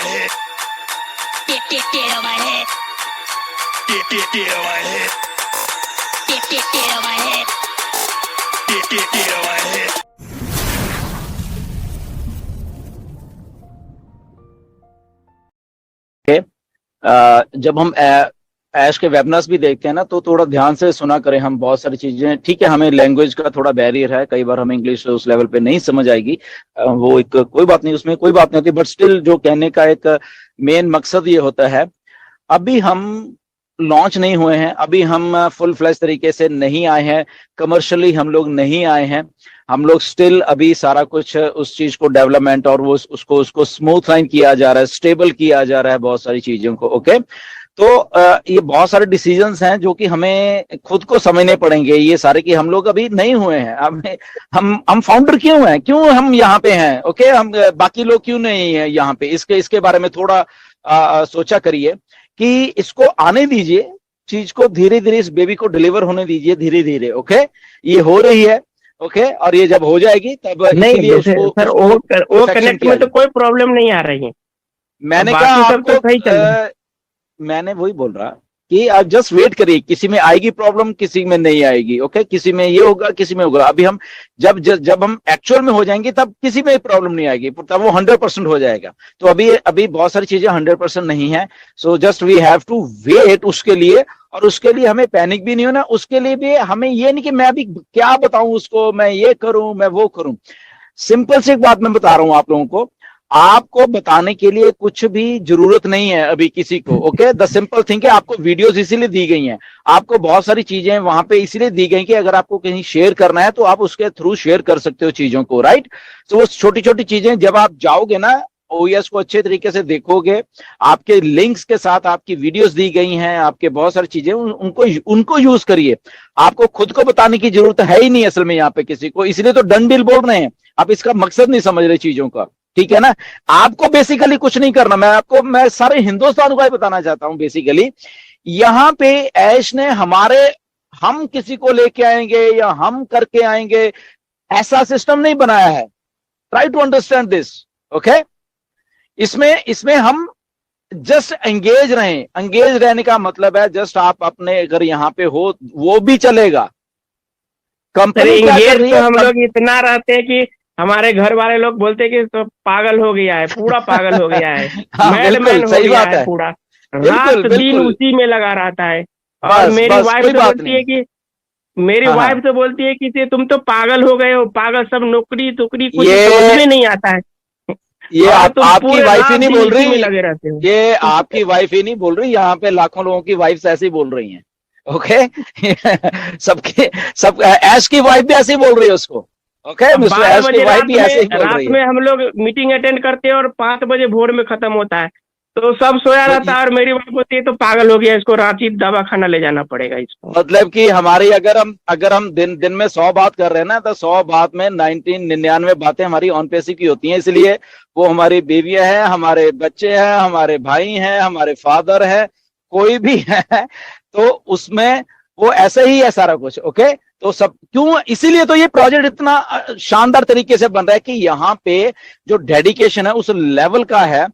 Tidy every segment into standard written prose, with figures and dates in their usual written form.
head. Get on my head. Get on my head. Get on my head. Get on my head. जब हम ऐश के webinars भी देखते हैं ना, तो थोड़ा ध्यान से सुना करें हम। बहुत सारी चीजें, ठीक है, हमें लैंग्वेज का थोड़ा बैरियर है, कई बार हमें इंग्लिश उस लेवल पे नहीं समझ आएगी, वो एक कोई बात नहीं, उसमें कोई बात नहीं होती, बट स्टिल जो कहने का एक मेन मकसद ये होता है, अभी हम लॉन्च नहीं हुए हैं, अभी हम फुल फ्लैश तरीके से नहीं आए हैं, कमर्शियली हम लोग नहीं आए हैं, हम लोग स्टिल अभी सारा कुछ उस चीज को डेवलपमेंट और वो उसको स्मूथ लाइन किया जा रहा है, स्टेबल किया जा रहा है बहुत सारी चीजों को। ओके, तो ये बहुत सारे डिसीजंस हैं जो कि हमें खुद को समझने पड़ेंगे, ये सारे कि हम लोग अभी नहीं हुए हैं। हम फाउंडर क्यों हैं, क्यों हम यहाँ पे हैं, ओके, हम बाकी लोग क्यों नहीं है यहाँ पे, इसके बारे में थोड़ा सोचा करिए कि इसको आने दीजिए, चीज को धीरे धीरे, इस बेबी को डिलीवर होने दीजिए धीरे धीरे। ओके, ये हो रही है, ओके, और ये जब हो जाएगी तब नहीं सर, वो कनेक्ट में तो कोई प्रॉब्लम नहीं आ रही है। मैंने कहा आपको, मैंने वही बोल रहा कि आप जस्ट वेट करिए, किसी में आएगी प्रॉब्लम, किसी में नहीं आएगी। ओके, किसी में ये होगा, किसी में होगा। अभी हम जब हम एक्चुअल में हो जाएंगे तब किसी में प्रॉब्लम नहीं आएगी, तब वो 100% हो जाएगा। तो अभी बहुत सारी चीजें 100% नहीं है, so just we have to wait उसके लिए, और उसके लिए हमें पैनिक भी नहीं होना, उसके लिए भी हमें ये नहीं कि मैं अभी क्या बताऊं उसको, मैं ये करूं, मैं वो करूं। सिंपल सी एक बात मैं बता रहा हूं आप लोगों को, आपको बताने के लिए कुछ भी जरूरत नहीं है अभी किसी को। ओके, द सिंपल थिंग है, आपको वीडियोस इसीलिए दी गई हैं, आपको बहुत सारी चीजें वहां पे इसीलिए दी गई कि अगर आपको कहीं शेयर करना है तो आप उसके थ्रू शेयर कर सकते हो चीजों को, राइट। तो वो छोटी छोटी चीजें जब आप जाओगे ना, ओएस को अच्छे तरीके से देखोगे, आपके लिंक्स के साथ आपकी वीडियोस दी गई हैं, आपके बहुत सारी चीजें, उनको यूज करिए। आपको खुद को बताने की जरूरत है ही नहीं असल में यहाँ पे किसी को, इसलिए तो डन डील बोल रहे हैं। आप इसका मकसद नहीं समझ रहे चीजों का, ठीक है ना। आपको बेसिकली कुछ नहीं करना, मैं सारे हिंदुस्तान को ही बताना चाहता हूं बेसिकली। यहां पे ऐश ने हम किसी को लेके आएंगे या हम करके आएंगे, ऐसा सिस्टम नहीं बनाया है। Try to understand this, okay. इसमें हम जस्ट एंगेज रहें। एंगेज रहने का मतलब है जस्ट आप अपने अगर यहां पे हो वो भी चलेगा। कंपनी क्या कर रही है, हम लोग इतना रहते हैं कि हमारे घर वाले लोग बोलते हैं कि तो पागल हो गया है, पूरा पागल हो गया है। बिल्कुल सही बात है, पूरा रात दिन उसी में लगा रहता है। और मेरी वाइफ तो बोलती है कि तुम तो पागल हो गए हो, पागल, सब नौकरी कुछ समझ में नहीं आता है। ये आपकी वाइफ ही नहीं बोल रही, लगे रहते हो। ये आपकी वाइफ ही नहीं बोल रही, यहाँ पे लाखों लोगों की वाइफ ऐसे ही बोल रही हैं। ओके सब ऐश की वाइफ भी ऐसे ही बोल रही है उसको। ओके, मिस्टर ऐश की वाइफ भी ऐसे ही बोल रही है। रात में हम लोग मीटिंग अटेंड करते हैं और 5 बजे भोर में खत्म होता है, तो सब सोया रहता है और मेरी वाइफ बोलती है तो पागल हो गया, इसको रांची दवाखाना ले जाना पड़ेगा इसको। मतलब कि हमारी अगर हम दिन में 100 बात कर रहे हैं ना, तो 100 बात में 99 बातें हमारी ऑन पेसिव की होती हैं। इसलिए वो हमारी बीवियां हैं, हमारे बच्चे हैं, हमारे भाई हैं, हमारे फादर है, कोई भी है, तो उसमें वो ऐसे ही है सारा कुछ। ओके, तो सब क्यों, इसीलिए तो ये प्रोजेक्ट इतना शानदार तरीके से बन रहा है कि यहाँ पे जो डेडिकेशन है उस लेवल का है,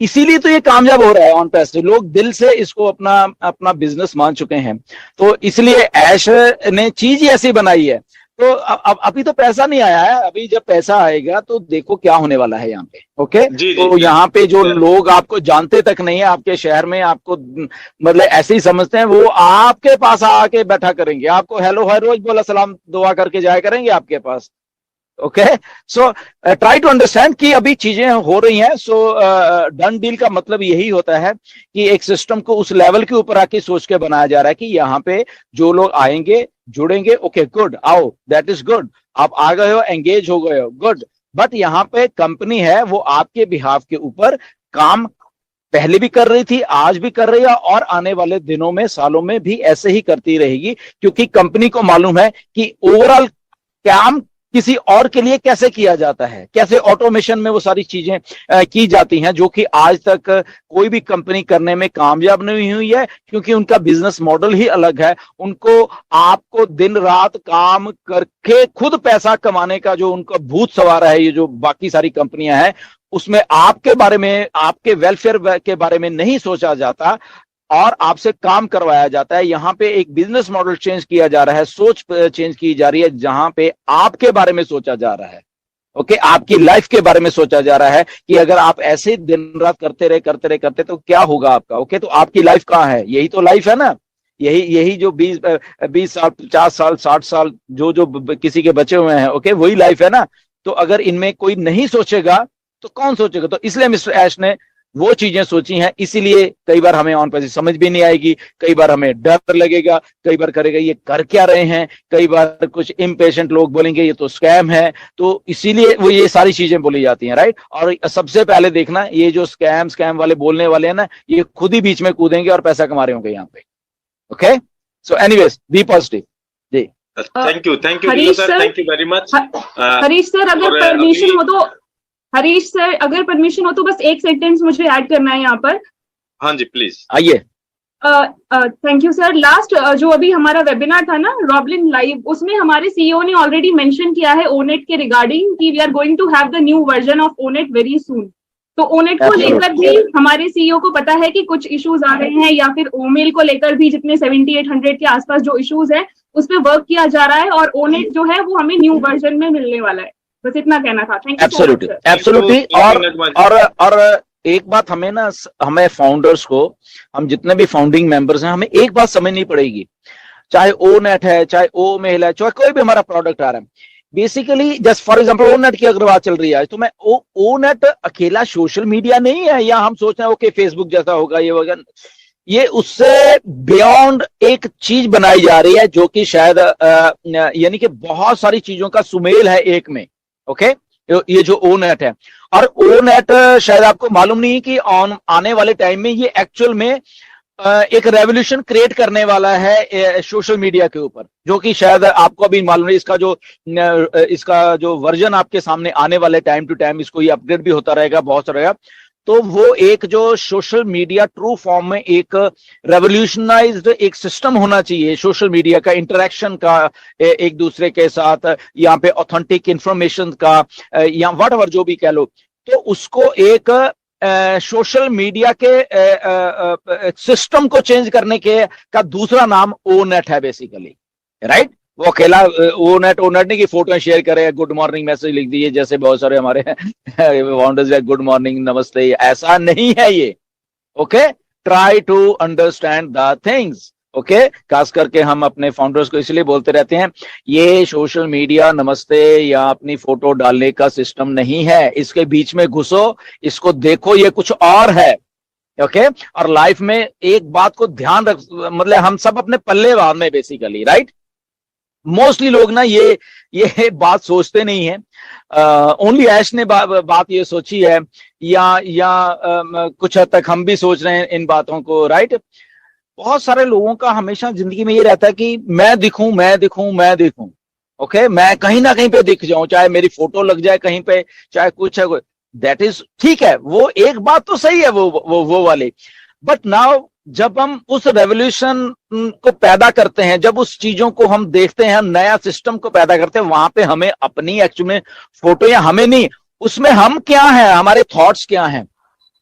इसीलिए तो ये कामयाब हो रहा है ऑन पैसिव। लोग दिल से इसको अपना बिजनेस मान चुके हैं, तो इसलिए ऐश ने चीज ही ऐसी बनाई है। तो अब अभी तो पैसा नहीं आया है, अभी जब पैसा आएगा तो देखो क्या होने वाला है यहाँ पे। ओके, तो यहाँ पे जो लोग आपको जानते तक नहीं है, आपके शहर में आपको मतलब ऐसे ही समझते हैं, वो आपके पास आके बैठा करेंगे, आपको हेलो हर रोज बोला सलाम दुआ करके जाया करेंगे आपके पास। Okay, so try to understand कि अभी चीजें हो रही हैं। सो डन डील का मतलब यही होता है कि एक सिस्टम को उस लेवल के ऊपर आके सोच के बनाया जा रहा है कि यहाँ पे जो लोग आएंगे, जुड़ेंगे, ओके गुड, आओ, दैट इज गुड, आप आ गए हो, एंगेज हो गए हो, गुड। बट यहाँ पे कंपनी है, वो आपके बिहाफ के ऊपर काम पहले भी कर रही थी, आज भी कर रही है, और आने वाले दिनों में, सालों में भी ऐसे ही करती रहेगी, क्योंकि कंपनी को मालूम है कि ओवरऑल काम किसी और के लिए कैसे किया जाता है, कैसे ऑटोमेशन में वो सारी चीजें की जाती हैं, जो कि आज तक कोई भी कंपनी करने में कामयाब नहीं हुई है, क्योंकि उनका बिजनेस मॉडल ही अलग है। उनको आपको दिन रात काम करके खुद पैसा कमाने का जो उनका भूत सवार है, ये जो बाकी सारी कंपनियां हैं, उसमें आपके बारे में, आपके वेलफेयर के बारे में नहीं सोचा जाता और आपसे काम करवाया जाता है। यहां पे एक बिजनेस मॉडल चेंज किया जा रहा है, सोच चेंज की जा रही है, जहां पे आपके बारे में सोचा जा रहा है। ओके, आपकी लाइफ के बारे में सोचा जा रहा है कि अगर आप ऐसे दिन रात करते तो क्या होगा आपका। ओके, तो आपकी लाइफ कहां है? यही तो लाइफ है ना। यही जो 20 साल 50 साल 60 साल जो किसी के बचे हुए हैं, ओके, वही लाइफ है ना। तो अगर इनमें कोई नहीं सोचेगा तो कौन सोचेगा? तो इसलिए मिस्टर ऐश ने वो चीजें सोची हैं। इसीलिए कई बार हमें ऑन पैसे समझ भी नहीं आएगी, कई बार हमें डर लगेगा, कई बार करेगा ये कर क्या रहे हैं, कई बार कुछ इम्पेशेंट लोग बोलेंगे ये तो स्कैम है। तो इसीलिए वो ये सारी चीजें बोली जाती हैं, राइट। और सबसे पहले देखना, ये जो स्कैम वाले बोलने वाले हैं ना, ये खुद ही बीच में कूदेंगे और पैसा कमा रहे होंगे यहाँ पे। Okay, so anyways, be positive जी। Thank you Harish sir, thank you very much. Harish sir, अगर परमिशन हो तो, हरीश सर अगर परमिशन हो तो बस एक सेंटेंस मुझे ऐड करना है यहाँ पर। हाँ जी, प्लीज आइए। Thank you sir. लास्ट जो अभी हमारा वेबिनार था ना, रॉबलिन लाइव, उसमें हमारे सीईओ ने ऑलरेडी मेंशन किया है ओनेट के रिगार्डिंग कि we are going to have the new version of ONET very soon. तो ओनेट को लेकर भी हमारे सीईओ को पता है कि कुछ इश्यूज आ रहे हैं, या फिर ओमेल को लेकर भी जितने 7800 के आसपास जो इश्यूज है उस पर वर्क किया जा रहा है, और ओनेट जो है वो हमें न्यू वर्जन में मिलने वाला है। बस इतना कहना था। Thank you. एब्सोल्युटली। और एक बात हमें ना, हमें फाउंडर्स को, हम जितने भी फाउंडिंग मेंबर्स हैं, हमें एक बात समझनी पड़ेगी, चाहे ओनेट है, चाहे ओ मेल है, चाहे कोई भी हमारा प्रोडक्ट आ रहा है, बेसिकली जस्ट फॉर एग्जांपल ओनेट की अगर बात चल रही है, तो मैं ओनेट अकेला सोशल मीडिया नहीं है, या हम सोच रहे हैं ओके फेसबुक जैसा होगा, ये होगा, ये उससे बियॉन्ड एक चीज बनाई जा रही है, जो कि शायद यानी कि बहुत सारी चीजों का सुमेल है एक में। ओके, ये जो ओनेट है, और ओनेट शायद आपको मालूम नहीं कि आने वाले टाइम में ये एक्चुअल में एक रेवोल्यूशन क्रिएट करने वाला है सोशल मीडिया के ऊपर, जो कि शायद आपको अभी मालूम नहीं। इसका जो वर्जन आपके सामने आने वाले टाइम टू टाइम, इसको ये अपडेट भी होता रहेगा, बहुत सारा रहेगा। तो वो एक जो सोशल मीडिया ट्रू फॉर्म में एक रेवोल्यूशनाइज्ड एक सिस्टम होना चाहिए सोशल मीडिया का, इंटरेक्शन का एक दूसरे के साथ, यहाँ पे ऑथेंटिक इंफॉर्मेशन का, या व्हाटएवर जो भी कह लो, तो उसको एक सोशल मीडिया के सिस्टम को चेंज करने के का दूसरा नाम ओनेट है बेसिकली, राइट। वो अकेला ओनेट नहीं कि फोटो शेयर करे, गुड मॉर्निंग मैसेज लिख दिए, जैसे बहुत सारे हमारे फाउंडर्स है, गुड मॉर्निंग नमस्ते, ऐसा नहीं है ये। Okay, try to understand the things. Okay, खास करके हम अपने फाउंडर्स को इसलिए बोलते रहते हैं, ये सोशल मीडिया नमस्ते या अपनी फोटो डालने का सिस्टम नहीं है, इसके बीच में घुसो, इसको देखो, ये कुछ और है। ओके, और लाइफ में एक बात को ध्यान रख, मतलब हम सब अपने पल्लेबाज में बेसिकली, राइट। मोस्टली लोग ना ये बात सोचते नहीं है। ओनली ऐश ने बात ये सोची है, या कुछ हद तक हम भी सोच रहे हैं इन बातों को, राइट। बहुत सारे लोगों का हमेशा जिंदगी में ये रहता है कि मैं दिखूं। ओके, मैं कहीं ना कहीं पे दिख जाऊं, चाहे मेरी फोटो लग जाए कहीं पे, चाहे कुछ है, दैट इज ठीक है, वो एक बात तो सही है वो वाली। बट नाउ जब हम उस रेवोल्यूशन को पैदा करते हैं, जब उस चीजों को हम देखते हैं, हम नया सिस्टम को पैदा करते हैं, वहां पे हमें अपनी एक्चुअल में फोटो, या हमें नहीं, उसमें हम क्या हैं, हमारे थॉट्स क्या हैं,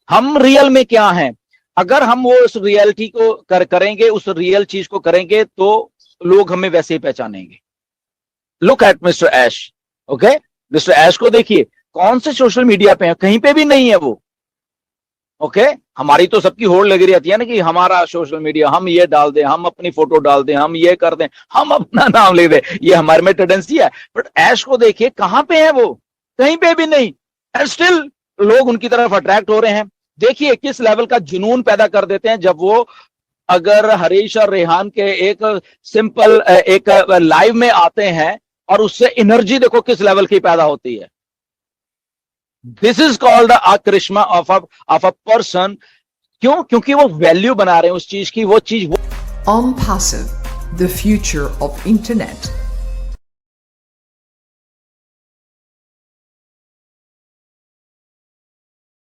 हम रियल में क्या हैं। अगर हम वो उस रियलिटी को करेंगे, उस रियल चीज को करेंगे, तो लोग हमें वैसे ही पहचानेंगे। Look at mister Ash. ओके, मिस्टर ऐश को देखिए, कौन से सोशल मीडिया पे है, कहीं पे भी नहीं है वो। ओके, हमारी तो सबकी होड़ लगी रहती है ना कि हमारा सोशल मीडिया, हम ये डाल दें, हम अपनी फोटो डाल दें, हम ये कर दें, हम अपना नाम ले दें, ये हमारे में टेंडेंसी है। बट ऐश को देखिए, कहां पे है वो, कहीं पे भी नहीं, एंड स्टिल लोग उनकी तरफ अट्रैक्ट हो रहे हैं। देखिए किस लेवल का जुनून पैदा कर देते हैं जब वो, अगर हरीश और रेहान के एक सिंपल एक लाइव में आते हैं, और उससे एनर्जी देखो किस लेवल की पैदा होती है। This is called a charisma of a person. क्यों? क्योंकि वो वैल्यू बना रहे हैं उस चीज की, वो चीज वो OnPassive, the future of internet.